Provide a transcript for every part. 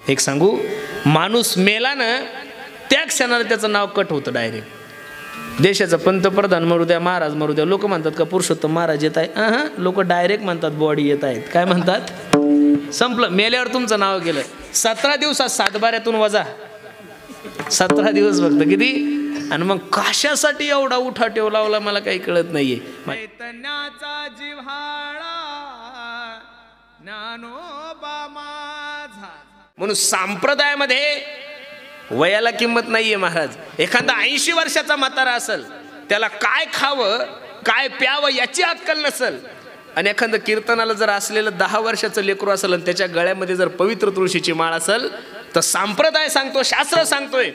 एक सांगू, माणूस मेला ना त्या क्षणाला त्याचं नाव कट होतं डायरेक्ट. देशाचा पंतप्रधान मरू द्या, महाराज मरू द्या, लोक म्हणतात का पुरुषोत्तम महाराज येत आहे, लोक डायरेक्ट म्हणतात बॉडी येत आहेत. काय म्हणतात? संपलं. मेल्यावर तुमचं नाव गेलं. 17 दिवसात सातबाऱ्यातून वजा 17 दिवस फक्त. किती? आणि मग कशासाठी एवढा उठाठेव लावला मला काही कळत नाहीये. चैतन्याचा जिव्हाळा ज्ञानोबा माझा. म्हणून संप्रदायामध्ये वयाला किंमत नाहीये महाराज. एखादा 80 वर्षाचा म्हातारा असेल, त्याला काय खावं काय प्यावं याची अक्कल नसेल, आणि एखादं कीर्तनाला जर असलेलं 10 वर्षाचं लेकरू असेल आणि त्याच्या गळ्यामध्ये जर पवित्र तुळशीची माळ असेल, तर संप्रदाय सांगतो, शास्त्र सांगतोय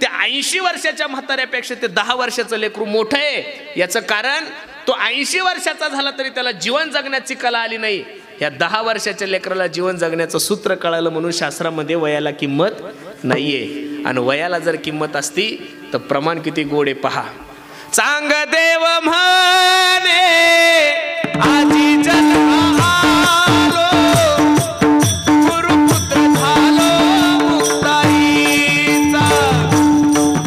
त्या 80 वर्षाच्या म्हाताऱ्यापेक्षा ते 10 वर्षाचं लेकरू मोठं आहे. याचं कारण तो 80 वर्षाचा झाला तरी त्याला जीवन जगण्याची कला आली नाही. या 10 वर्षाच्या लेकराला जीवन जगण्याचं सूत्र कळालं, म्हणून शास्त्रामध्ये वयाला किंमत नाहीये. आणि वयाला जर किंमत असती तर प्रमाण किती गोडे पहा. चांग देव म्हणे आजी जन्म आलो, गुरुपुत्र झालो मुक्ताईचा,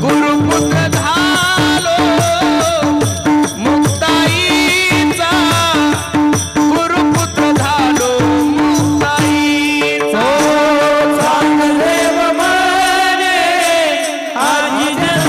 गुरुपुत्र झालो मुक्ताईचा, गुरुपुत्र झालो मुक्ताईचा. चांग देव म्हणे आजी जन्म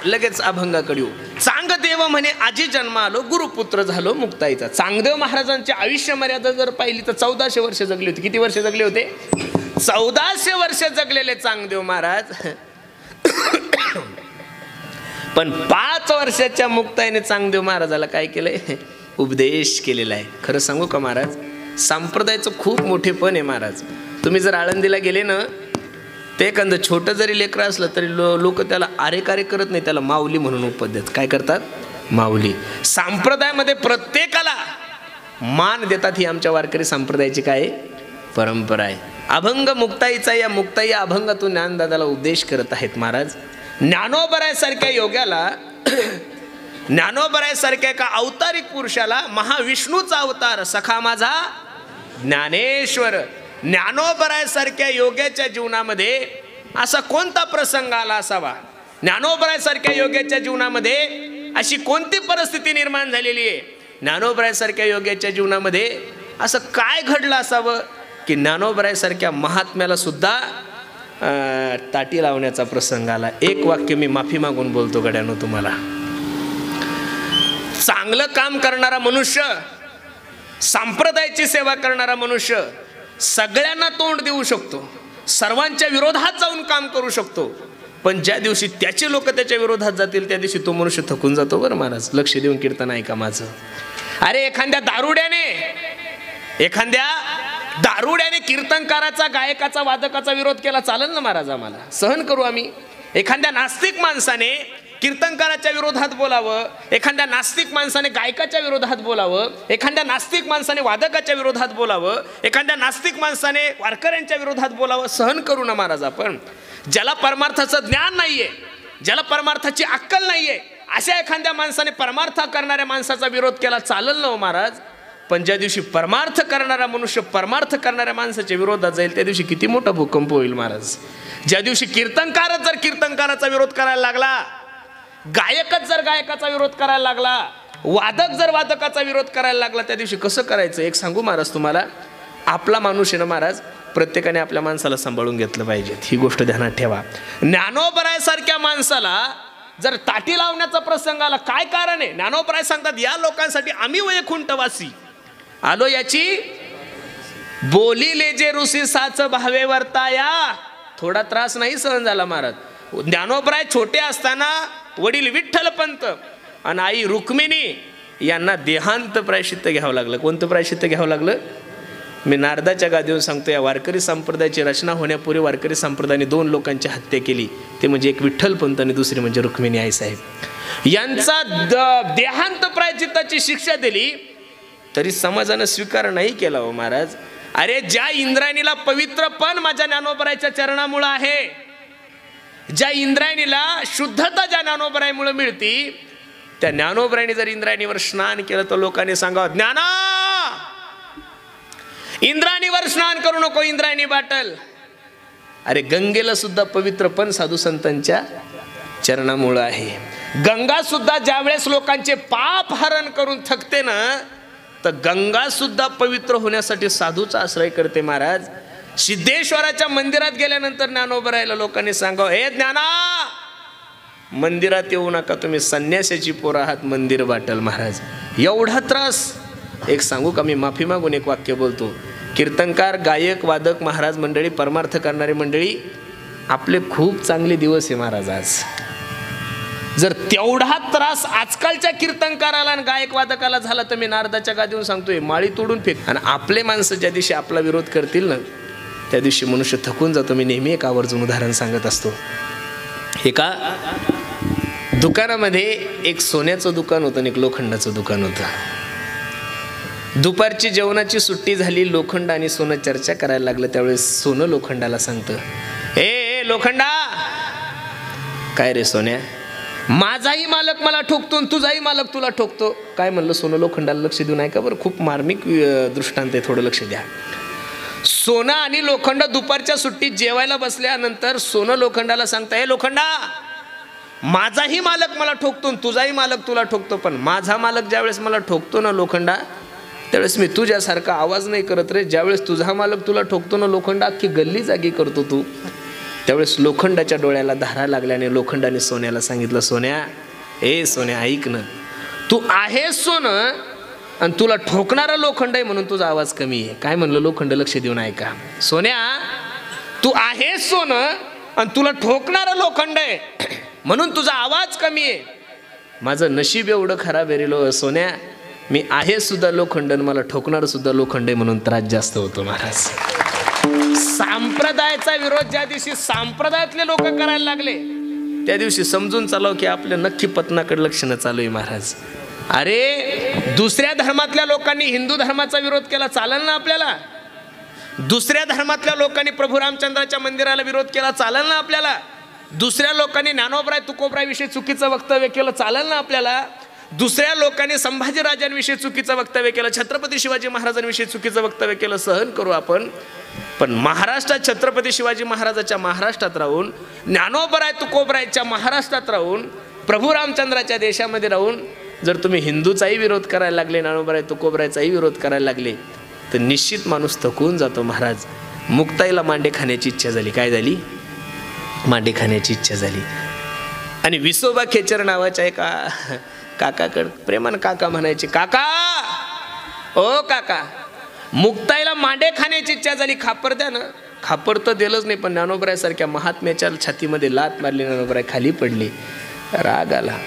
लगेच अभंगाकडे येऊ. चांगदेव म्हणे आजी जन्म आलो, गुरुपुत्र झालो मुक्ताईचा. चांगदेव महाराजांची आयुष्य मर्यादा जर पाहिली तर 1400 वर्ष जगले होते. किती वर्ष जगले होते? 1400 वर्ष जगलेले चांगदेव महाराज. पण 5 वर्षाच्या मुक्ताईने चांगदेव महाराजाला काय केलंय? उपदेश केलेला आहे. खरं सांगू का महाराज, संप्रदायाचं खूप मोठेपण आहे महाराज. तुम्ही जर आळंदीला गेले ना, ते एखादं छोटं जरी लेकरं असलं तरी लोक त्याला आरेकारे करत नाही, त्याला माऊली म्हणून उपदेश काय करतात? माऊली. संप्रदायामध्ये प्रत्येकाला मान देतात. ही आमच्या वारकरी संप्रदायाची काय परंपरा आहे. अभंग मुक्ताईचा या मुक्ताई अभंगातून ज्ञानदादाला उपदेश करत आहेत महाराज. ज्ञानोबरायासारख्या योग्याला, ज्ञानोबरायासारख्या एका अवतारिक पुरुषाला महाविष्णूचा अवतार सखा माझा ज्ञानेश्वर. ज्ञानोबरायासारख्या योग्याच्या जीवनामध्ये असा कोणता प्रसंग आला असावा? ज्ञानोबरायासारख्या योग्याच्या जीवनामध्ये अशी कोणती परिस्थिती निर्माण झालेली आहे? ज्ञानोबरायासारख्या योग्याच्या जीवनामध्ये असं काय घडलं असावं की ज्ञानोबरायासारख्या महात्म्याला सुद्धा ताटी लावण्याचा प्रसंग आला? एक वाक्य मी माफी मागून बोलतो गड्यानो तुम्हाला. चांगलं काम करणारा मनुष्य, संप्रदायाची सेवा करणारा मनुष्य सगळ्यांना तोंड देऊ शकतो, सर्वांच्या विरोधात जाऊन काम करू शकतो, पण ज्या दिवशी त्याचे लोक त्याच्या विरोधात जातील त्या दिवशी तो मनुष्य थकून जातो. बरं महाराज, लक्ष देऊन कीर्तन ऐका माझं. अरे एखाद्या दारुड्याने, एखाद्या दारुड्याने कीर्तनकाराचा, गायकाचा, वादकाचा विरोध केला चालेल ना महाराज? आम्हाला सहन करू आम्ही. एखाद्या नास्तिक माणसाने कीर्तनकाराच्या विरोधात बोलावं, एखाद्या नास्तिक माणसाने गायकाच्या विरोधात बोलावं, एखाद्या नास्तिक माणसाने वादकाच्या विरोधात बोलावं, एखाद्या नास्तिक माणसाने वारकऱ्यांच्या विरोधात बोलावं, सहन करू ना महाराज आपण. ज्याला परमार्थाचं ज्ञान नाहीये, ज्याला परमार्थाची अक्कल नाहीये, अशा एखाद्या माणसाने परमार्थ करणाऱ्या माणसाचा विरोध केला चालेल ना महाराज? पण ज्या दिवशी परमार्थ करणारा मनुष्य परमार्थ करणाऱ्या माणसाच्या विरोधात जाईल, त्या दिवशी किती मोठा भूकंप होईल महाराज. ज्या दिवशी कीर्तनकारच जर कीर्तनकाराचा विरोध करायला लागला, गायकच जर गायकाचा विरोध करायला लागला, वादक जर वादकाचा विरोध करायला लागला, त्या दिवशी कसं करायचं? एक सांगू महाराज तुम्हाला, आपला माणूस आहे ना महाराज, प्रत्येकाने आपल्या माणसाला सांभाळून घेतलं पाहिजे. ही गोष्ट ध्यानात ठेवा. ज्ञानोबरायासारख्या माणसाला जर ताटी लावण्याचा प्रसंग आला, काय कारण आहे? ज्ञानोबराय सांगतात, या लोकांसाठी आम्ही वैकुंठवासी आलो, याची बोलिले जे ऋषी साच भावे वर्ताया. थोडा त्रास नाही सहन झाला महाराज. ज्ञानोबराय छोटे असताना वडील विठ्ठलपंत आणि आई रुक्मिणी यांना देहांत प्रायश्चित्त घ्यावं लागलं. कोणतं प्रायश्चित्त घ्यावं लागलं? मी नारदाच्या गादीवर सांगतो. या वारकरी संप्रदायाची रचना होण्यापूर्वी वारकरी संप्रदायाने 2 लोकांची हत्या केली. ते म्हणजे एक विठ्ठलपंत आणि दुसरी म्हणजे रुक्मिणी आई साहेब. यांचा देहांत प्रायश्चित्ताची शिक्षा दिली, तरी समाजानं स्वीकार नाही केला हो महाराज. अरे ज्या इंद्रायणीला पवित्रपण माझ्या ज्ञानोबरायच्या चरणामुळे आहे, ज्या इंद्रायणीला शुद्धता ज्या ज्ञानोबरायमुळे मिळती, त्या ज्ञानोबरायने जर इंद्रायणीवर स्नान केलं तर लोकांनी सांगावं, ज्ञाना इंद्रायणीवर स्नान करू नको, इंद्रायणी बाटल. अरे गंगेला सुद्धा पवित्रपण साधू संतांच्या चरणामुळे आहे. गंगा सुद्धा ज्यावेळेस लोकांचे पाप हरण करून थकते ना, तर गंगा सुद्धा पवित्र होण्यासाठी साधूचा आश्रय करते महाराज. सिद्धेश्वराच्या मंदिरात गेल्यानंतर ज्ञानोबरायला लोकांनी सांगावं, हे ज्ञाना मंदिरात येऊ नका, तुम्ही संन्यासाची पोरं आहात, मंदिर बाटल. महाराज एवढा त्रास. एक सांगू का, मी माफी मागून एक वाक्य बोलतो. कीर्तनकार, गायक, वादक महाराज मंडळी, परमार्थ करणारी मंडळी, आपले खूप चांगले दिवस आहे महाराज आज. जर तेवढा त्रास आजकालच्या कीर्तनकाराला आणि गायक वादकाला झाला तर मी नारदाच्या गादीवर सांगतोय, माळी तोडून फेक. आणि आपले माणसं ज्या दिवशी आपला विरोध करतील ना, त्या दिवशी मनुष्य थकून जातो. मी नेहमी एक आवर्जून उदाहरण सांगत असतो. एका दुकानामध्ये एक सोन्याचं दुकान होतं आणि एक लोखंडाचं दुकान होतं. दुपारची जेवणाची सुट्टी झाली, लोखंड आणि सोनं चर्चा करायला लागलं. त्यावेळेस सोनं लोखंडाला सांगतं, ए लोखंडा, काय रे सोन्या, माझाही मालक मला ठोकतो, तुझाही मालक तुला ठोकतो. काय म्हणलं सोनं लोखंडाला? लक्ष देऊ नाही का बरं, खूप मार्मिक दृष्टांत आहे, थोडं लक्ष द्या. सोनं आणि लोखंड दुपारच्या सुट्टीत जेवायला बसल्यानंतर सोनं लोखंडाला सांगतं, हे लोखंडा, माझाही मालक मला ठोकतो, तुझाही मालक तुला ठोकतो, पण माझा मालक ज्यावेळेस मला ठोकतो ना लोखंडा, त्यावेळेस मी तुझ्यासारखा आवाज नाही करत रे. ज्यावेळेस तुझा मालक तुला ठोकतो ना लोखंडा, अख्खी गल्ली जागी करतो तू. त्यावेळेस लोखंडाच्या डोळ्याला धारा लागल्याने लोखंडाने सोन्याला सांगितलं, सोन्या, ए सोन्या, ऐक ना, तू आहेस सोनं आणि तुला ठोकणारा लोखंड आहे म्हणून तुझा आवाज कमी आहे. काय म्हणलं लोखंड? लक्ष देऊन ऐका. सोन्या, तू आहेस सोनं आणि तुला ठोकणारा लोखंड आहे म्हणून तुझा आवाज कमी आहे. माझं नशीब एवढं खराब आहे रे सोन्या, मी आहे सुद्धा लोखंड आणि मला ठोकणार सुद्धा लोखंड आहे म्हणून त्रास जास्त होतो महाराज. संप्रदायाचा विरोध ज्या दिवशी संप्रदायातले लोक करायला लागले, त्या दिवशी समजून चालव की आपल्या नक्की पतनाकडे लक्ष न चालू आहे महाराज. अरे दुसऱ्या धर्मातल्या लोकांनी हिंदू धर्माचा विरोध केला चालेल ना आपल्याला? दुसऱ्या धर्मातल्या लोकांनी प्रभू रामचंद्राच्या मंदिराला विरोध केला चालेल ना आपल्याला? दुसऱ्या लोकांनी ज्ञानोबराय तुकोबरायविषयी चुकीचं वक्तव्य केलं चालेल ना आपल्याला? दुसऱ्या लोकांनी संभाजीराजांविषयी चुकीचं वक्तव्य केलं, छत्रपती शिवाजी महाराजांविषयी चुकीचं वक्तव्य केलं, सहन करू आपण. पण महाराष्ट्रात छत्रपती शिवाजी महाराजाच्या महाराष्ट्रात राहून, ज्ञानोबराय तुकोबरायच्या महाराष्ट्रात राहून, प्रभू रामचंद्राच्या देशामध्ये राहून जर तुम्ही हिंदूचाही विरोध करायला लागले, ज्ञानोबराय तुकोबरायचाही विरोध करायला लागले, तर निश्चित माणूस थकून जातो महाराज. मुक्ताईला मांडे खाण्याची इच्छा झाली. काय झाली? मांडे खाण्याची इच्छा झाली. आणि विसोबा खेचर नावाच्या एका काकाकडे प्रेमान काका म्हणायचे, काका, ओ काका, मुक्ताईला मांडे खाण्याची इच्छा झाली, खापर द्या ना. खापर तर दिलंच नाही, पण ज्ञानोबराय सारख्या महात्म्याच्या छातीमध्ये लात मारली, ज्ञानोबराय खाली पडली. राग आला.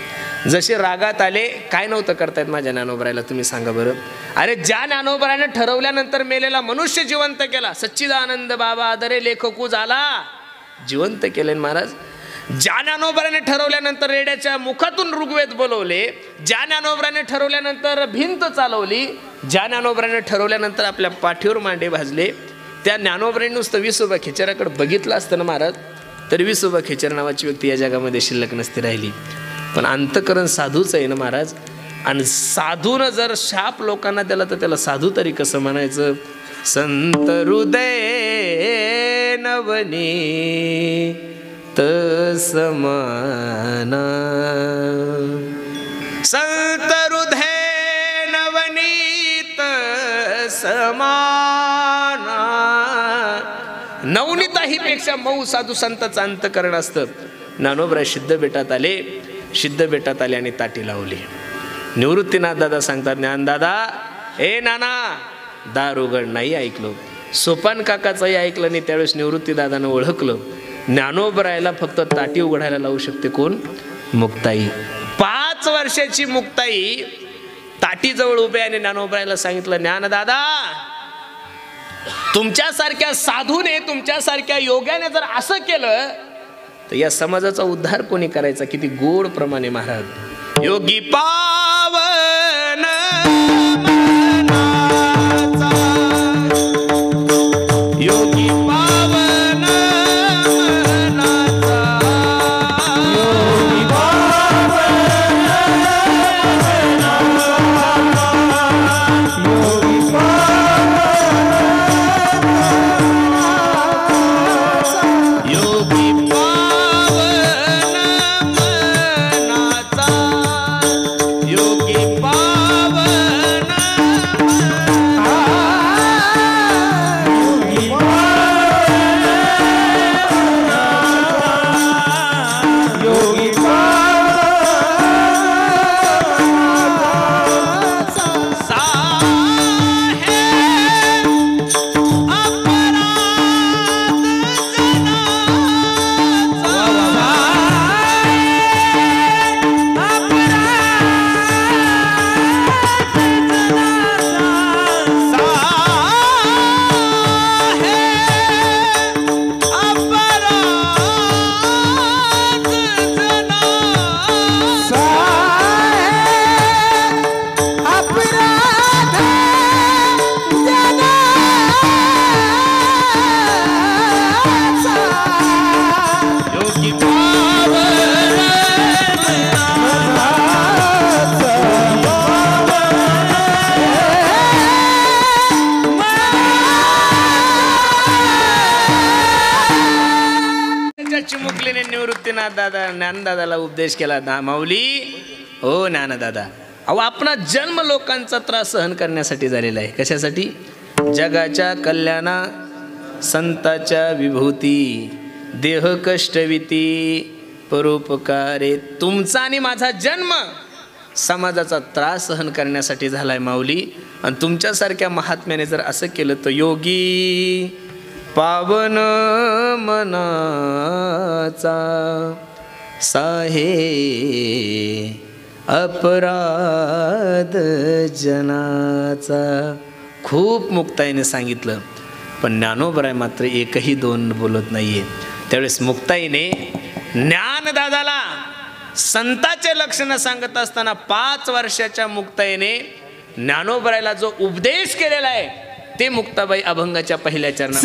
जसे रागात आले, काय नव्हतं करतायत माझ्या ज्ञानोबरायला तुम्ही सांगा बरं. अरे ज्या ज्ञानोबराने ठरवल्यानंतर मेलेला मनुष्य जिवंत केला, सच्चिदानंद बाबा आदरे लेखकू झाला, जिवंत केले महाराज. ज्या ज्ञानोबराने ठरवल्यानंतर रेड्याच्या मुखातून ऋग्वेद बोलवले, ज्या ज्ञानोबराने ठरवल्यानंतर भिंत चालवली, ज्या ज्ञानोबराने ठरवल्यानंतर आपल्या पाठीवर मांडे भाजले, त्या ज्ञानोबराने नुसतं विसोबा खेचराकडे बघितलं असतं ना महाराज, तर विसोबा खेचर नावाची व्यक्ती या जगामध्ये शिल्लक नसती राहिली. पण अंतकरण साधूच आहे ना महाराज. आणि साधूनं जर शाप लोकांना दिला तर त्याला साधू तरी कसं म्हणायचं. संत हृदय नवनी तसमाना, संत हृदय नवनीत समाना. नवनीताही पेक्षा मऊ साधू संतांचं अंतकरण असतं. ज्ञानोबराय सिद्ध बेटात आले आणि ताटी लावली. निवृत्तीनाथ दादा सांगतात, ज्ञानदादा, ए नाना, दार उघड. नाही ऐकलो. सोपान काकाचंही ऐकलं नाही. त्यावेळेस निवृत्ती दादानं ओळखलं, ज्ञानोबरायला फक्त ताटी उघडायला लावू शकते कोण? मुक्ताई. 5 वर्षाची मुक्ताई ताटीजवळ उभे आणि ज्ञानोबरायला सांगितलं, ज्ञानदादा, तुमच्यासारख्या साधूने, तुमच्यासारख्या योग्याने जर असं केलं तर या समाजाचा उद्धार कोणी करायचा. किती गोड प्रमाणे महाराज. योगी पावन मनाचा, योगी पावन मनाचा, योगी पावन मनाचा, योगी दादा ज्ञानदादाला उपदेश केला, ना माऊली, हो ज्ञानदादा, अहो आपला जन्म लोकांचा त्रास सहन करण्यासाठी झालेला आहे. कशासाठी? जगाच्या कल्याणा, संताच्या विभूती, देह कष्टविती, परोपकारे. तुमचा आणि माझा जन्म समाजाचा त्रास सहन करण्यासाठी झालाय माऊली. आणि तुमच्यासारख्या महात्म्याने जर असं केलं तर योगी पावन मनाचा साहे अपराध जनाचा. खूप मुक्ताईने सांगितलं. पण ज्ञानोबराय मात्र एकही दोन बोलत नाहीये. त्यावेळेस मुक्ताईने ज्ञानदादाला संताचे लक्षण सांगत असताना 5 वर्षाच्या मुक्ताईने ज्ञानोबरायला जो उपदेश केलेला आहे ते मुक्ताबाई अभंगाच्या पहिल्या चरणात.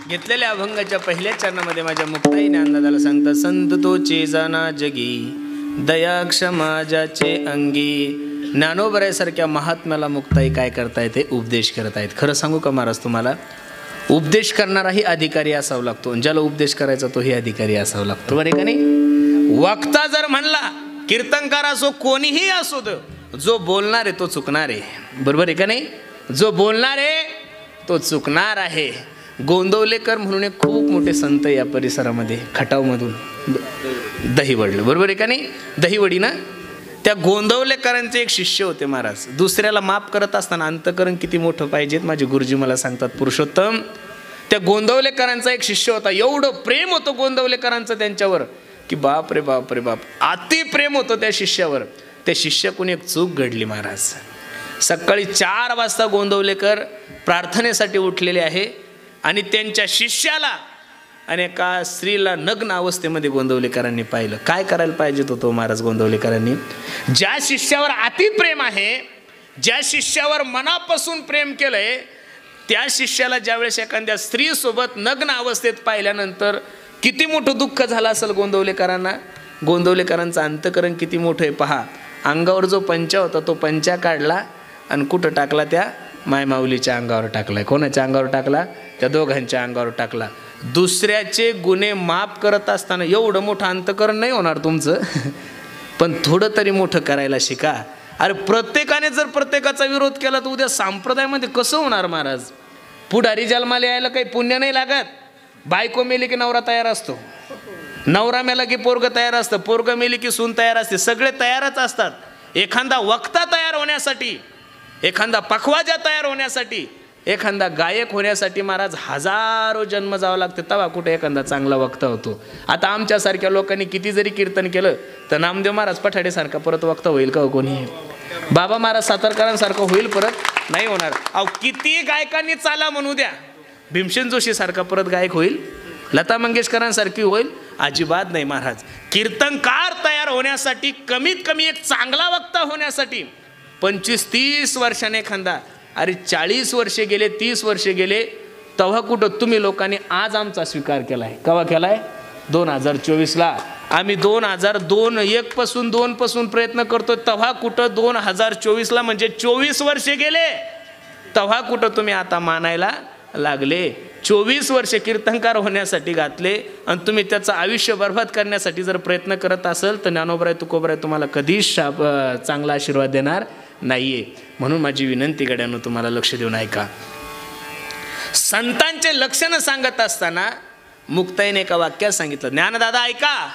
घेतलेल्या अभंगाच्या पहिल्या चरणामध्ये माझ्या मुक्ताई ज्ञानदादाला सांगतात, संत तोचे जाना जगी दया क्षमा ज्याचे अंगी. ज्ञानोबरायासारख्या महात्म्याला मुक्ताई काय करतायत, ते उपदेश करत आहेत. खरं सांगू का महाराज तुम्हाला, उपदेश करणाराही अधिकारी असावा लागतो, ज्याला उपदेश करायचा तोही अधिकारी असावा लागतो, बरं आहे का नाही. वक्ता जर म्हणला, कीर्तनकार असो कोणीही असो, जो बोलणार आहे तो चुकणार आहे, बरोबर आहे का नाही. जो बोलणार आहे तो चुकणार आहे. गोंदवलेकर म्हणून एक खूप मोठे संत या परिसरामध्ये, खटावमधून दहीवडलं, बरोबर आहे का नाही. दहीवडी ना, त्या गोंदवलेकरांचे एक शिष्य होते महाराज. दुसऱ्याला माफ करत असताना अंतकरण किती मोठं पाहिजेत माझे गुरुजी मला सांगतात पुरुषोत्तम. त्या गोंदवलेकरांचा एक शिष्य होता, एवढं प्रेम होतं गोंदवलेकरांचं त्यांच्यावर की बाप रे बाप रे बाप, अति प्रेम होतं त्या शिष्यावर. त्या शिष्याकडून एक चूक घडली महाराज. सकाळी 4 वाजता गोंदवलेकर प्रार्थनेसाठी उठलेले आहे आणि त्यांच्या शिष्याला आणि एका स्त्रीला नग्न अवस्थेमध्ये गोंदवलेकरांनी पाहिलं. काय करायला पाहिजेत होतं महाराज गोंदवलेकरांनी. ज्या शिष्यावर अति प्रेम आहे, ज्या शिष्यावर मनापासून प्रेम केलंय, त्या शिष्याला ज्यावेळेस एखाद्या स्त्रीसोबत नग्न अवस्थेत पाहिल्यानंतर किती मोठं दुःख झालं असेल गोंदवलेकरांना. गोंदवलेकरांचं अंतकरण किती मोठं आहे पहा. अंगावर जो पंचा होता तो पंचा काढला आणि कुठं टाकला, त्या मायमाऊलीच्या अंगावर टाकलाय. कोणाच्या अंगावर टाकला, त्या दोघांच्या अंगावर टाकला. दुसऱ्याचे गुन्हे माफ करत असताना एवढं मोठं अंतकरण नाही होणार तुमचं, पण थोडं तरी मोठं करायला शिका. अरे प्रत्येकाने जर प्रत्येकाचा विरोध केला तर उद्या संप्रदायामध्ये कसं होणार महाराज. पुढारी जन्माला यायला काही पुण्य नाही लागत. बायको मेली की नवरा तयार असतो, नवरा मेला की पोरग तयार असतं, पोरग मेली की सून तयार असते, सगळे तयारच असतात. एखादा वक्ता तयार होण्यासाठी, एखादा पखवाजा तयार होण्यासाठी, एखादा गायक होण्यासाठी महाराज हजारो जन्म जावं लागते, तेव्हा कुठे एखादा चांगला वक्ता होतो. आता आमच्यासारख्या लोकांनी किती जरी कीर्तन केलं तर नामदेव महाराज पठाडेसारखा परत वक्ता होईल का कोणी. बाबा महाराज सातारकरांसारखं होईल परत नाही होणार. अहो किती गायकांनी चाला म्हणू द्या, भीमसेन जोशी सारखा परत गायक होईल, लता मंगेशकरांसारखी होईल, अजिबात नाही महाराज. कीर्तनकार तयार होण्यासाठी, कमीत कमी एक चांगला वक्ता होण्यासाठी 25-30 वर्षाने एखादा, अरे 40 वर्षे गेले, 30 वर्षे गेले, तेव्हा कुठं तुम्ही लोकांनी आज आमचा स्वीकार केलाय. केव्हा केलाय? 2024ला. आम्ही 2001 पासून 2 पासून प्रयत्न करतो, तेव्हा कुठं 2024ला, म्हणजे 24 वर्षे गेले, तेव्हा कुठं तुम्ही आता मानायला लागले. 24 वर्षे कीर्तनकार होण्यासाठी घातले आणि तुम्ही त्याचं आयुष्य बर्बाद करण्यासाठी जर प्रयत्न करत असेल तर ज्ञानोबराय तुकोबराय तुम्हाला कधीच चांगला आशीर्वाद देणार नाहीये. म्हणून माझी विनंती गड्यानं तुम्हाला लक्ष देऊन ऐका. संतांचे लक्षणं सांगत असताना मुक्ताईने एका वाक्यात सांगितलं, ज्ञानदादा ऐका,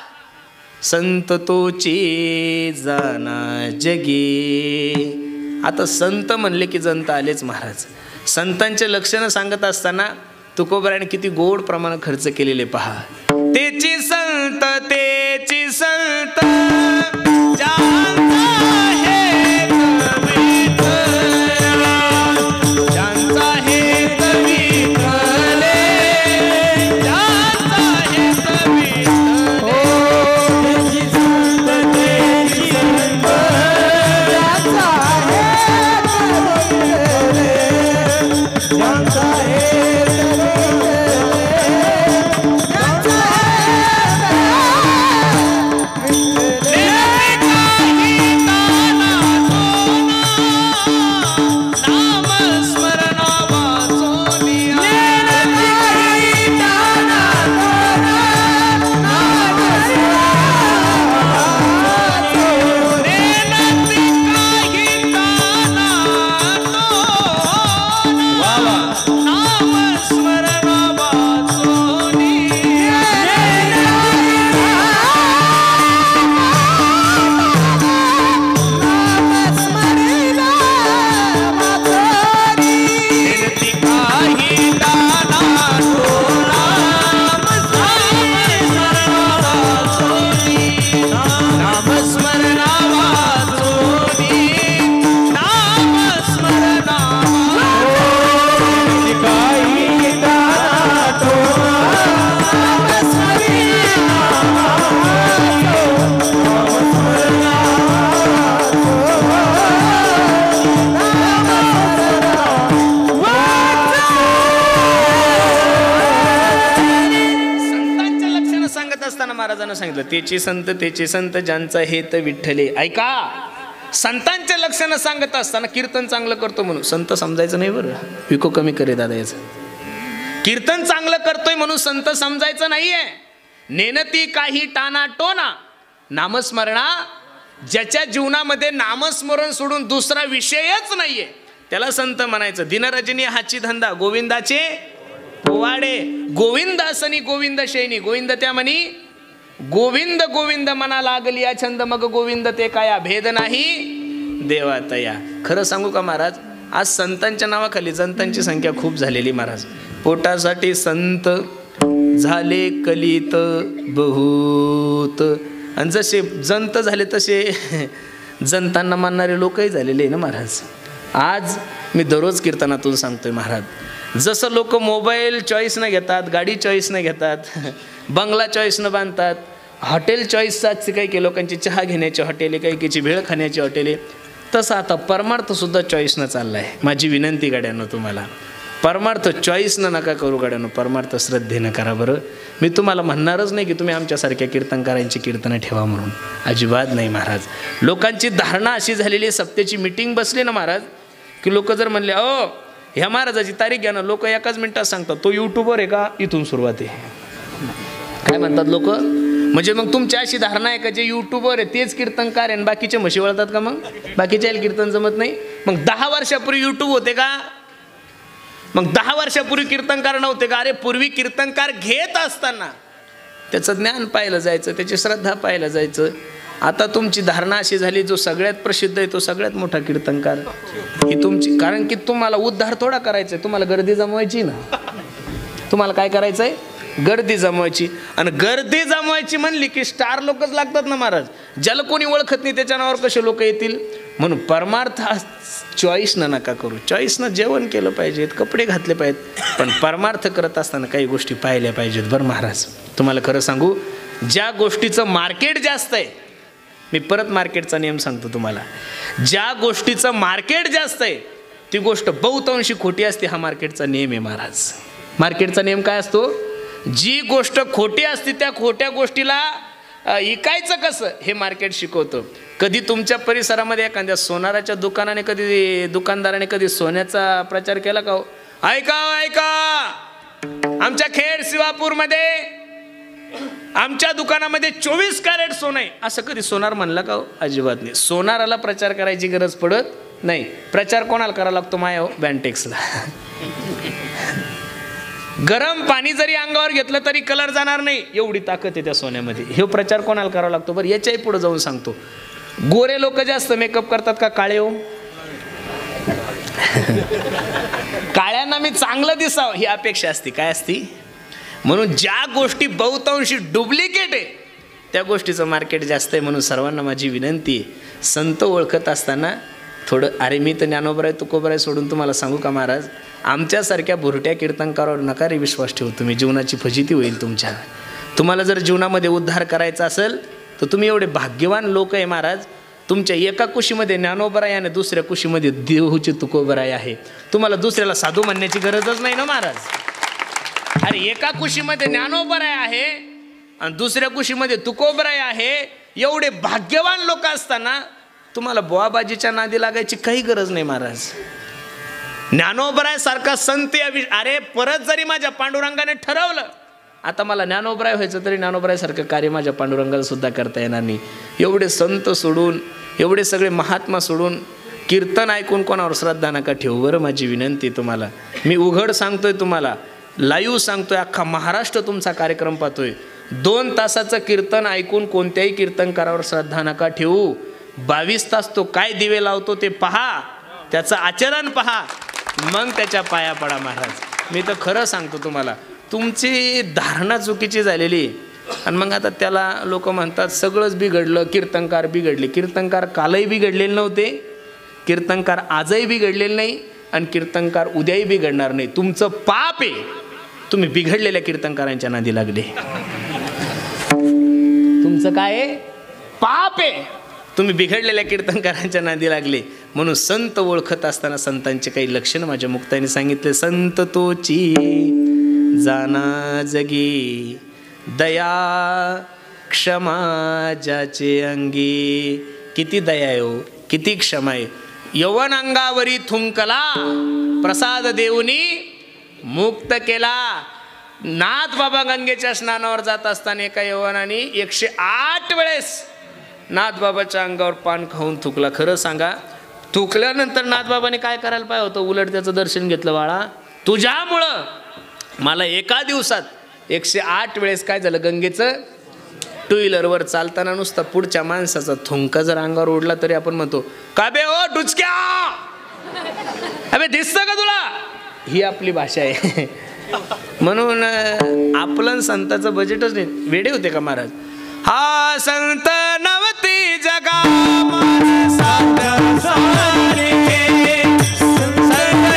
संत तोची जाना जगी. आता संत म्हणले की जनत आलेच महाराज. संतांचे लक्षणं सांगत असताना तुकोबरायाने किती गोड प्रमाणात खर्च केलेले पहा. तेची संत महाराजांना सांगितलं, तेचे संत ज्यांचा हेत विठ्ठले. ऐका, संतांच्या लक्षणं सांगत असताना कीर्तन चांगलं करतो म्हणून संत समजायचं नाही बरं. विको कमी करे दादा याचं. कीर्तन चांगलं करतोय म्हणून संत समजायचं नाहीये. नेनती काही टाना टोना नामस्मरणा, ज्याच्या जीवनामध्ये नामस्मरण सोडून दुसरा विषयच नाहीये त्याला संत म्हणायचं. दिनरजनी हाची धंदा गोविंदाचे पोवाडे. गोविंदासनी गोविंद शैनी. गोविंद त्या म्हणी गोविंद गोविंद मना लागली या छंद, मग गोविंद ते काया भेद नाही देवातया. खरं सांगू का महाराज, आज संतांच्या नावाखाली संतांची संख्या खूप झालेली महाराज. पोटासाठी संत झाले कलित बहुत, आणि जसे जंत झाले तसे जनतांना मानणारे लोकही झालेले आहे ना महाराज. आज मी दररोज कीर्तनातून सांगतोय महाराज, जसं लोक मोबाईल चॉईस न घेतात, गाडी चॉईस न घेतात, बंगला चॉईस न बांधतात, हॉटेल चॉईसच काही काही लोकांची चहा घेण्याची हॉटेल आहे, काही काहीची भेळ खाण्याची हॉटेल आहे, तसं आता परमार्थसुद्धा चॉईसनं चाललं आहे. माझी विनंती गाड्यानं तुम्हाला, परमार्थ चॉईसनं नका करू गाड्यानं, परमार्थ श्रद्धेनं करा बरं. मी तुम्हाला म्हणणारच नाही की तुम्ही आमच्यासारख्या कीर्तनकारांची कीर्तनं ठेवा म्हणून, अजिबात नाही महाराज. लोकांची धारणा अशी झालेली, सप्त्याची मीटिंग बसली ना महाराज की लोक जर म्हणले अहो ह्या महाराजाची तारीख घ्या ना, लोक एकाच मिनिटात सांगतात तो यूट्यूबर आहे का, इथून सुरुवात आहे. काय म्हणतात लोक, म्हणजे मग तुमची अशी धारणा आहे का जे यूट्यूबर आहे तेच कीर्तनकार आहे, बाकीचे म्हशी वळतात का, मग बाकीच्या कीर्तन जमत नाही. मग 10 वर्षापूर्वी यूट्यूब होते का, मग 10 वर्षापूर्वी कीर्तनकार नव्हते का. अरे पूर्वी कीर्तनकार घेत असताना त्याचं ज्ञान पाहिलं जायचं, त्याची श्रद्धा पाहिलं जायचं. आता तुमची धारणा अशी झाली जो सगळ्यात प्रसिद्ध आहे तो सगळ्यात मोठा कीर्तनकार ही तुमची. कारण की तुम्हाला उद्धार थोडा करायचा आहे, तुम्हाला गर्दी जमवायची ना. तुम्हाला काय करायचं आहे, गर्दी जमवायची. आणि गर्दी जमवायची म्हणली की स्टार लोकच लागतात ना महाराज. ज्याला कोणी ओळखत नाही त्याच्या नावावर कसे लोक येतील. म्हणून परमार्थ हा चॉईसनं नका करू. चॉईसनं जेवण केलं पाहिजेत, कपडे घातले पाहिजेत, पण परमार्थ करत असताना काही गोष्टी पाहिल्या पाहिजेत बरं महाराज. तुम्हाला खरं सांगू, ज्या गोष्टीचं मार्केट जास्त आहे, मी परत मार्केटचा नियम सांगतो तुम्हाला, ज्या गोष्टीचं मार्केट जास्त आहे ती गोष्ट बहुतांशी खोटी असते. हा मार्केटचा नियम आहे महाराज. मार्केटचा नियम काय असतो, जी गोष्ट खोटी असते त्या खोट्या गोष्टीला इकायचं कसं हे मार्केट शिकवतं. कधी तुमच्या परिसरामध्ये एखाद्या सोनाराच्या दुकानदाराने कधी सोन्याचा प्रचार केला का हो? ऐका आमच्या खेड शिवापूरमध्ये आमच्या दुकानामध्ये 24 कॅरेट सोनं आहे असं कधी सोनार म्हणला का हो? अजिबात नाही. सोनाराला प्रचार करायची गरज पडत नाही. प्रचार कोणाला करावा लागतो, माया हो, बँटेक्सला. गरम पाणी जरी अंगावर घेतलं तरी कलर जाणार नाही, एवढी ताकद आहे त्या सोन्यामध्ये. हे प्रचार कोणाला करावा लागतो बरं, याच्याही पुढे जाऊन सांगतो. गोरे लोक जास्त मेकअप करतात का काळे हो? काळ्यांना मी चांगलं दिसावं ही अपेक्षा असते. काय असती, म्हणून ज्या गोष्टी बहुतांशी डुप्लिकेट आहे त्या गोष्टीचं मार्केट जास्त आहे. म्हणून सर्वांना माझी विनंती आहे, संत ओळखत असताना थोडं, अरे मी तर ज्ञानोबराय तुकोबराय सोडून तुम्हाला सांगू का महाराज, आमच्यासारख्या भुरट्या कीर्तनकारावर नका रे विश्वास ठेवू तुम्ही. जीवनाची फजिती होईल तुमच्या. तुम्हाला जर जीवनामध्ये उद्धार करायचा असेल तर तुम्ही एवढे भाग्यवान लोक आहे महाराज. तुमच्या एका कुशीमध्ये ज्ञानोबराय आणि दुसऱ्या कुशीमध्ये देहूची तुकोबराय आहे. तुम्हाला दुसऱ्याला साधू म्हणण्याची गरजच नाही ना महाराज. अरे एका कुशीमध्ये ज्ञानोबराय आहे आणि दुसऱ्या कुशीमध्ये तुकोबराय आहे. एवढे भाग्यवान लोक असताना तुम्हाला बुवाबाजीच्या नादी लागायची काही गरज नाही महाराज. ज्ञानोबराय सारखा संत अरे परत जरी माझ्या पांडुरंगाने ठरवलं आता मला ज्ञानोबराय व्हायचं तरी ज्ञानोबराय सारखं कार्य माझ्या पांडुरंगाला सुद्धा करता येणार नाही. एवढे संत सोडून, एवढे सगळे महात्मा सोडून कीर्तन ऐकून कोणावर श्रद्धा नका ठेवू बरं. माझी विनंती तुम्हाला, मी उघड सांगतोय तुम्हाला, लाईव्ह सांगतोय, अख्खा महाराष्ट्र तुमचा कार्यक्रम पाहतोय. 2 तासाचं कीर्तन ऐकून कोणत्याही कीर्तनकारावर श्रद्धा नका ठेवू. 22 तास तो काय दिवे लावतो ते पहा, त्याचं आचरण पहा, मग त्याच्या पाया पडा महाराज. मी तर खरं सांगतो तुम्हाला, तुमची धारणा चुकीची झालेली. आणि मग आता त्याला लोक म्हणतात सगळंच बिघडलं, कीर्तनकार बिघडले. कीर्तनकार कालही बिघडलेले नव्हते, कीर्तनकार आजही बिघडलेले नाही, आणि कीर्तनकार उद्याही बिघडणार नाही. तुमचं पाप आहे, तुम्ही बिघडलेल्या कीर्तनकारांच्या नादी लागले. तुमचं काय आहे, पाप आहे, तुम्ही बिघडलेल्या कीर्तनकारांच्या नादी लागले. म्हणून संत ओळखत असताना संतांचे काही लक्षण माझ्या मुक्ताईने सांगितले. संत तोची जाना जगी दया क्षमा ज्याचे अंगी. किती दया आहे हो, किती क्षमा आहे. यवन अंगावरी थुंकला, प्रसाद देऊनी मुक्त केला. नाथ बाबा गंगेच्या स्नानावर जात असताना एका यवनाने 108 वेळेस नाथ बाबाच्या अंगावर पान खाऊन थुकला. खरं सांगा, थुकल्यानंतर नाथ बाबाने काय करायला पाहिजे होतं? उलट त्याचं दर्शन घेतलं. बाळा, तुझ्यामुळं मला एका दिवसात 108 वेळेस काय झालं? गंगेचं टू व्हीलरवर चालताना नुसता पुढच्या माणसाचा थुंका जर अंगावर ओढला तरी आपण म्हणतो, का बे ओ डुचक्या, अबे दिसतं का तुला? ही आपली भाषा आहे. म्हणून आपलं संताचं बजेटच नाही. वेडे होते का महाराज? हा संत नवती जगा माणसाच्या सारखे, संत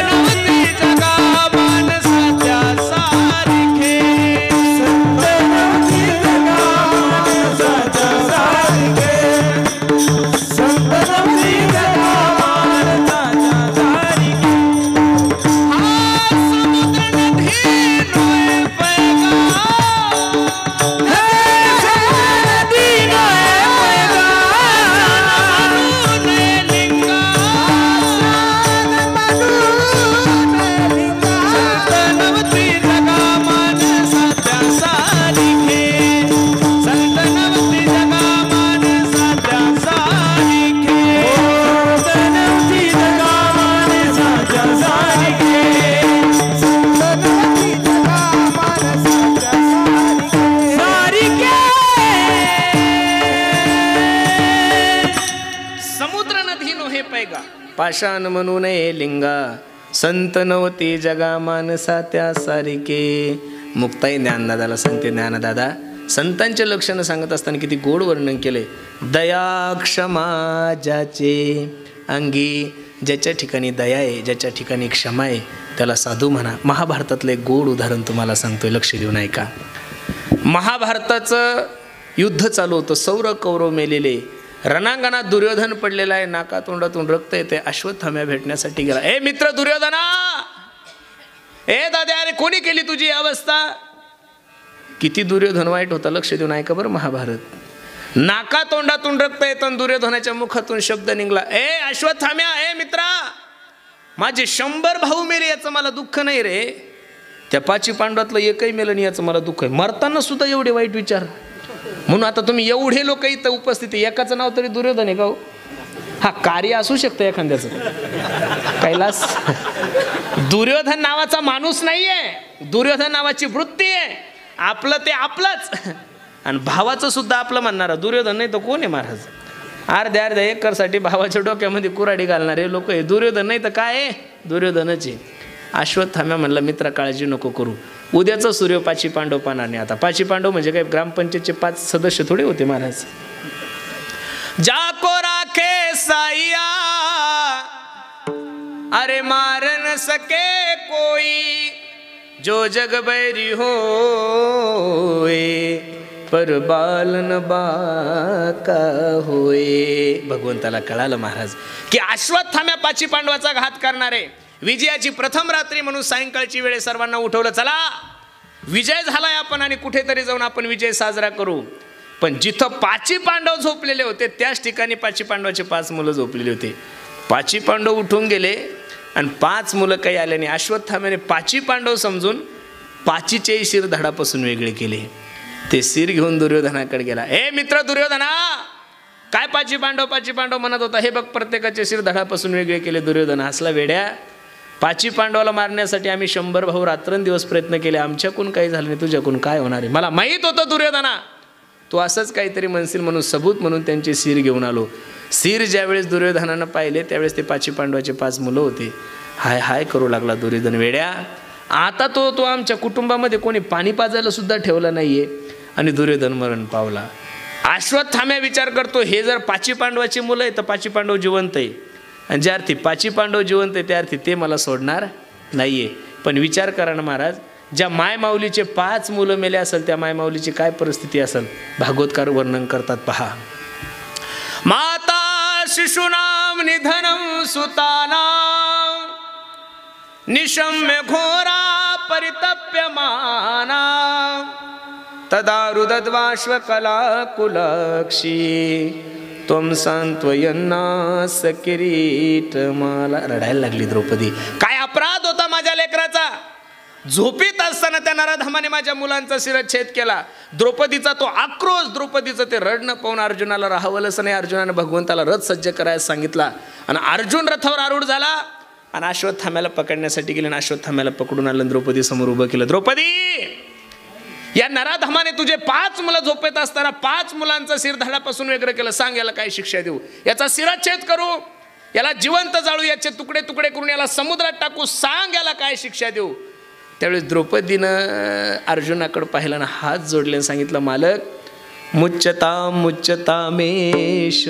नवती जगा माणसाच्या सारखे, संत नवती जगा माणसाच्या सारखे, संत नवती जगा माणसाच्या सारखे. हा समुद्र नदी नोय पैगा, पाषाण म्हणू नये लिंगा, संत नवती जगा मानसा त्या सारिके. मुक्ताई ज्ञानदादाला सांगते, ज्ञानदादा संतांचे लक्षणं सांगत असताना किती गोड वर्णन केले. दया क्षमा ज्याचे अंगी, ज्याच्या ठिकाणी दया आहे, ज्याच्या ठिकाणी क्षमा आहे, त्याला साधू म्हणा. महाभारतातलं एक गोड उदाहरण तुम्हाला सांगतोय, लक्ष देऊन ऐका. महाभारताचं युद्ध चालू होतं, सौर कौरव मेलेले. रणांगणात दुर्योधन पडलेला आहे, नाकातोंडातून रक्त येते. अश्वत्थाम्या भेटण्यासाठी गेला. ए मित्र दुर्योधना, ए दादा, अरे कोणी केली तुझी अवस्था? किती दुर्योधन वाईट होता, लक्ष देऊन ऐका बरं महाभारत. नाकातोंडातून रक्त येतं, दुर्योधनाच्या मुखातून शब्द निघला, ए अश्वत्थाम्या, ए मित्रा, माझे 100 भाऊ मेले याचं मला दुःख नाही रे, त्या 5 पांडवातलं एकही मेलं नाही याचं मला दुःख आहे. मरताना सुद्धा एवढे वाईट विचार. म्हणून आता तुम्ही एवढे लोक इथं उपस्थित, एकाचं नाव तरी दुर्योधन आहे का हो? हा कार्य असू शकतं एखाद्याचं. कैलास दुर्योधन नावाचा माणूस नाहीये, दुर्योधन नावाची वृत्ती आहे. आपलं ते आपलंच, आणि भावाचं सुद्धा आपलं म्हणणारा दुर्योधन नाही तर कोण आहे महाराज? अर्ध्या एकरसाठी भावाच्या डोक्यामध्ये कुऱ्हाडी घालणारे लोक आहे. दुर्योधन नाही तर काय आहे? दुर्योधनच आहे. अश्वत्थाम्या म्हणला, मित्रा काळजी नको करू, उद्याचं सूर्य 5 पांडव पाहणार नाही. आता 5 पांडव म्हणजे काय, ग्रामपंचायतचे 5 सदस्य थोडे होते महाराज. जाको राखे साईया, अरे मार न सके कोई, जो जग बैरी होए, पर बालन बाका होए. भगवंताला कळालं महाराज की अश्वत्थाम्या 5 पांडवाचा घात करणारे. विजयाची प्रथम रात्री म्हणून सायंकाळची वेळे सर्वांना उठवलं, चला विजय झालाय आपण, आणि कुठेतरी जाऊन आपण विजय साजरा करू. पण जिथं 5 पांडव झोपलेले होते त्याच ठिकाणी 5 पांडवाचे 5 मुलं झोपलेले होते. 5 पांडव उठून गेले आणि 5 मुलं काही आले नाही. अश्वत्थाम्याने 5 पांडव समजून 5चेही शिर धडापासून वेगळे केले. ते शिर घेऊन दुर्योधनाकडे गेला. ए मित्र दुर्योधना, काय 5 पांडव म्हणत होता? हे बघ, प्रत्येकाचे शिर धडापासून वेगळे केले. दुर्योधन हसला, वेड्या, 5 पांडवाला मारण्यासाठी आम्ही 100 भाऊ रात्रंदिवस प्रयत्न केले, आमच्याकडून काही झालं नाही, तुझ्याकडून काय होणार आहे? मला माहीत होतं दुर्योधना तू असंच काहीतरी म्हणशील, म्हणून सबूत म्हणून त्यांचे शिर घेऊन आलो. शिर ज्यावेळेस दुर्योधनानं पाहिले त्यावेळेस ते 5 पांडवाचे 5 मुलं होते. हाय हाय करू लागला दुर्योधन, वेड्या, आता तो आमच्या कुटुंबामध्ये कोणी पाणी पाजायला सुद्धा ठेवलं नाहीये. आणि दुर्योधन मरण पावला. अश्वत्थाम्या विचार करतो, हे जर 5 पांडवाची मुलं आहे तर 5 पांडव जिवंत आहे, आणि ज्या अर्थी 5 पांडव जिवंत आहे त्या अर्थी ते मला सोडणार नाहीये. पण विचार करा ना महाराज, ज्या मायमाऊलीचे 5 मुलं मेले असेल त्या मायमाऊलीची काय परिस्थिती असेल? भागवतकार वर्णन करतात पहा. माता शिशूनाम निधनम सुतानाम, निशम्य घोरा परितप्यमाना, तदा रुदद्वाश्वकलाकुलक्षी त्वं सांत्वयन्नास किरीटमाला. रडायला लागली द्रौपदी. काय अपराध होता माझ्या लेकराचा. झोपीत असताना त्या नराधमाने माझ्या मुलांचा शिरच्छेद केला. द्रौपदीचा तो आक्रोश, द्रौपदीचं ते रडणं पाहून अर्जुनाला राहावलंच नाही. अर्जुनाने भगवंताला रथ सज्ज करायला सांगितला आणि अर्जुन रथावर आरूढ झाला आणि अश्वत्थाम्याला पकडण्यासाठी गेले आणि अश्वत्थाम्याला पकडून आलं. द्रौपदी समोर उभं केलं. द्रौपदी, या नराधमाने तुझे 5 मुलं झोपेत असताना 5 मुलांचं शिर धडापासून वेगळं केलं. सांग याला काय शिक्षा देऊ. याचा शिरच्छेद करू, याला जिवंत जाळू, याचे तुकडे तुकडे करून याला समुद्रात टाकू. सांग याला काय शिक्षा देऊ. त्यावेळेस द्रौपदीनं अर्जुनाकडे पाहिलं ना हात जोडले आणि सांगितलं, मालक, मुच्यतामेश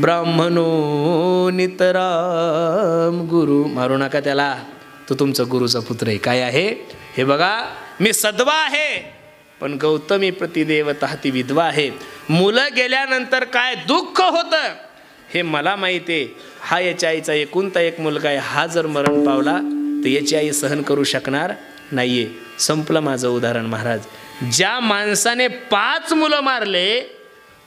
ब्राह्मणो नितराम गुरु. मारू नका त्याला, तो तुमचा गुरुचा पुत्र आहे. काय आहे हे बघा, मी सद्वा आहे पण गौतमी प्रतिदेवता ती विधवा आहे. मुलं गेल्यानंतर काय दुःख होतं हे मला माहिती आहे. हा याच्या आईचा एकुलता एक मुलगा आहे. हा जर मरण पावला तर याची आई सहन करू शकणार नाहीये. संपलं माझं उदाहरण महाराज. ज्या माणसाने 5 मुलं मारले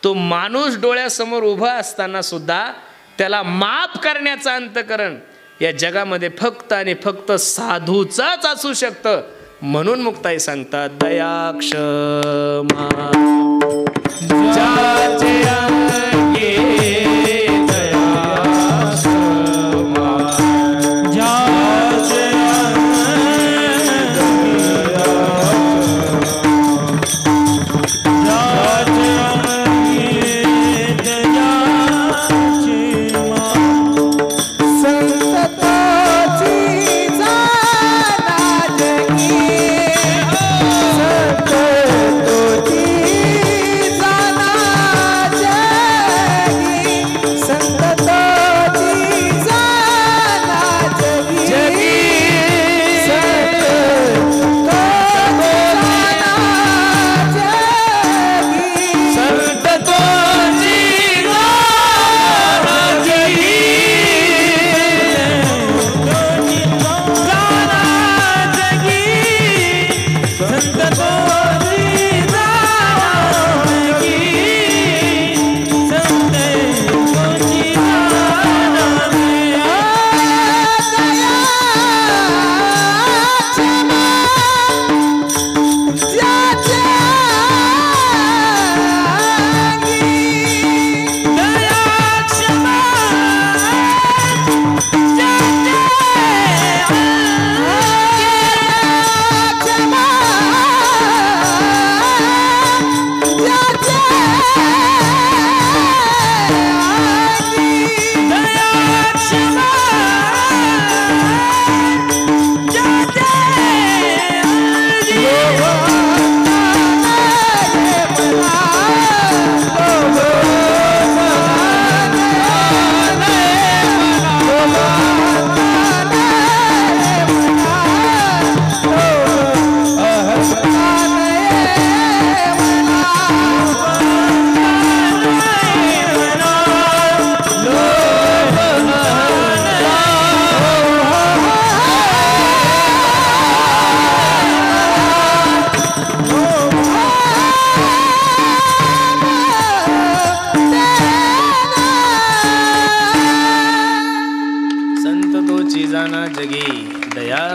तो माणूस डोळ्यासमोर उभा असताना सुद्धा त्याला माफ करण्याचं अंतकरण या जगामध्ये फक्त आणि फक्त साधूचाच असू शकतं. म्हणून मुक्ताई सांगतात, दया क्षमा ज्याचे अंगे दया क्षमा ज्याचे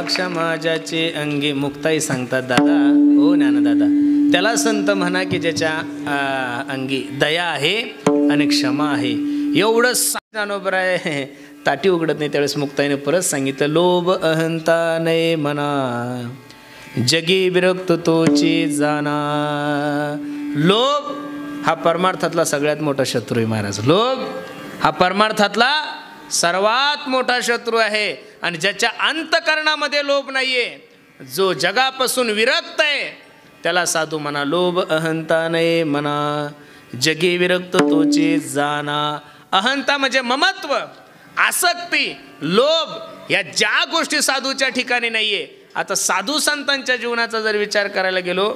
क्षमाजाचे अंगी. मुक्ताई सांगतात, दादा हो ज्ञानदादा, त्याला संत म्हणा की ज्याच्या अंगी दया आहे आणि क्षमा आहे. एवढं ज्ञानोबराय ताटी उघडत नाही. त्यावेळेस मुक्ताईने परत सांगितलं, लोभ अहंता नये मना जगी विरक्त तोची जाना. लोभ हा परमार्थातला सगळ्यात मोठा शत्रू आहे महाराज. लोभ हा परमार्थातला सर्वात मोठा शत्रू आहे. आणि ज्याच्या अंतकरणामध्ये लोभ नाहीये, जो जगापासून विरक्त आहे, त्याला साधू म्हणा. लोभ अहंता नये मना जगी विरक्त तोची जाना. अहंता म्हणजे ममत्व, आसक्ती, लोभ या ज्या गोष्टी साधूच्या ठिकाणी नाहीये. आता साधू संतांच्या जीवनाचा जर विचार करायला गेलो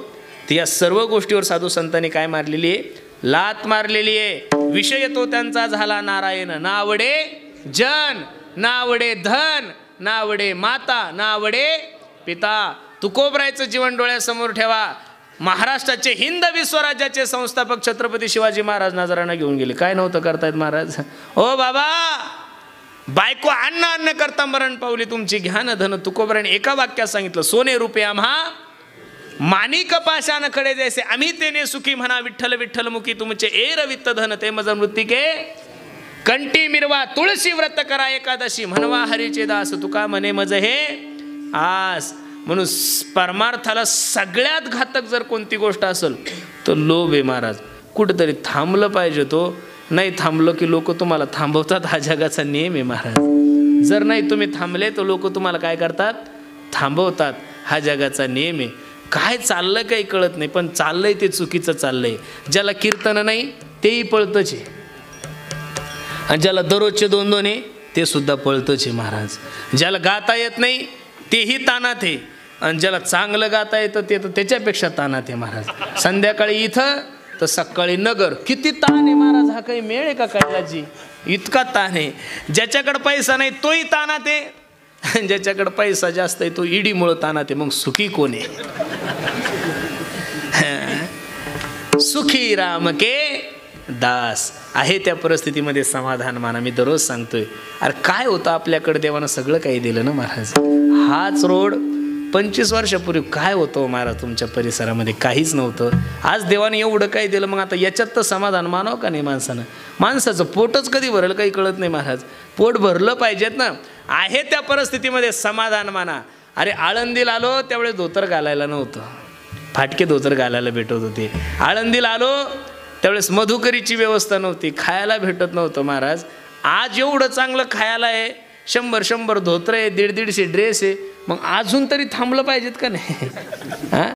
तर या सर्व गोष्टीवर साधू संतांनी काय मारलेली आहे, लात मारलेली आहे. विषय तो त्यांचा झाला नारायण. नावडे जन, नावडे धन, नावडे माता, नावडे पिता. तुकोबरायचं जीवन डोळ्यासमोर ठेवा. महाराष्ट्राचे हिंद विश्वराज्याचे संस्थापक छत्रपती शिवाजी महाराज नजराणा घेऊन गेले. काय नव्हतं करतायत महाराज? ओ बाबा, बायको अन्न अन्न करता मरण पावली तुमची, घ्या न धन तुकोबराने एका वाक्यात सांगितलं. सोने रुपये आम्हा माणिक पाशान खडे जैसे, आम्ही तेने सुखी म्हणा. विठ्ठल विठ्ठल मुखी तुमचे एर वित्त धन, ते मज मृत्तिके कंठी मिरवा. तुळशी व्रत करा एकादशी, म्हणवा हरीचे दास. तुका म्हणे मज हे आस. म्हणून परमार्थाला सगळ्यात घातक जर कोणती गोष्ट असेल तर लोभ आहे महाराज. कुठेतरी थांबलं पाहिजे. तो नाही थांबलं की लोक तुम्हाला थांबवतात. हा जगाचा नियम आहे महाराज. जर नाही तुम्ही थांबले तर लोक तुम्हाला काय करतात? थांबवतात. हा जगाचा नियम आहे. काय चाललं काही कळत नाही, पण चाललंय ते चुकीचं चाललंय. ज्याला कीर्तन नाही तेही पळतच आहे, आणि ज्याला दररोजचे 2-2 आहे ते सुद्धा पळतच आहे महाराज. ज्याला गाता येत नाही तेही तानात आहे, आणि ज्याला चांगलं गाता येतं ते तर त्याच्यापेक्षा तानात आहे महाराज. संध्याकाळी इथं तर सकाळी नगर. किती ताण आहे महाराज. हा काही मेळ आहे का कैलाजी? इतका ताण आहे. ज्याच्याकडे पैसा नाही तोही तानात आहे, ज्याच्याकडे पैसा जास्त आहे तो ईडीमुळं तानात आहे. मग सुखी कोण आहे? सुखी राम के दास. आहे त्या परिस्थितीमध्ये समाधान माना. मी दररोज सांगतोय, अरे काय होतं आपल्याकडे, देवानं सगळं काही दिलं ना महाराज. हाच रोड 25 वर्षापूर्वी काय होतं महाराज तुमच्या परिसरामध्ये? काहीच नव्हतं. आज देवाने एवढं काही दिलं, मग आता याच्यात तर समाधान मानावं का नाही माणसानं? माणसाचं पोटच कधी भरलं काही कळत नाही महाराज. पोट भरलं पाहिजेत ना. आहे त्या परिस्थितीमध्ये समाधान माना. अरे आळंदीला आलो त्यावेळेस धोतर घालायला नव्हतं, फाटके धोतर घालायला भेटत होते. आळंदीला आलो त्यावेळेस मधुकरीची व्यवस्था नव्हती, खायला भेटत नव्हतं महाराज. आज एवढं चांगलं खायला आहे, 100 धोतर आहे, 150 ड्रेस आहे. मग अजून तरी थांबलं पाहिजेत का नाही? हां.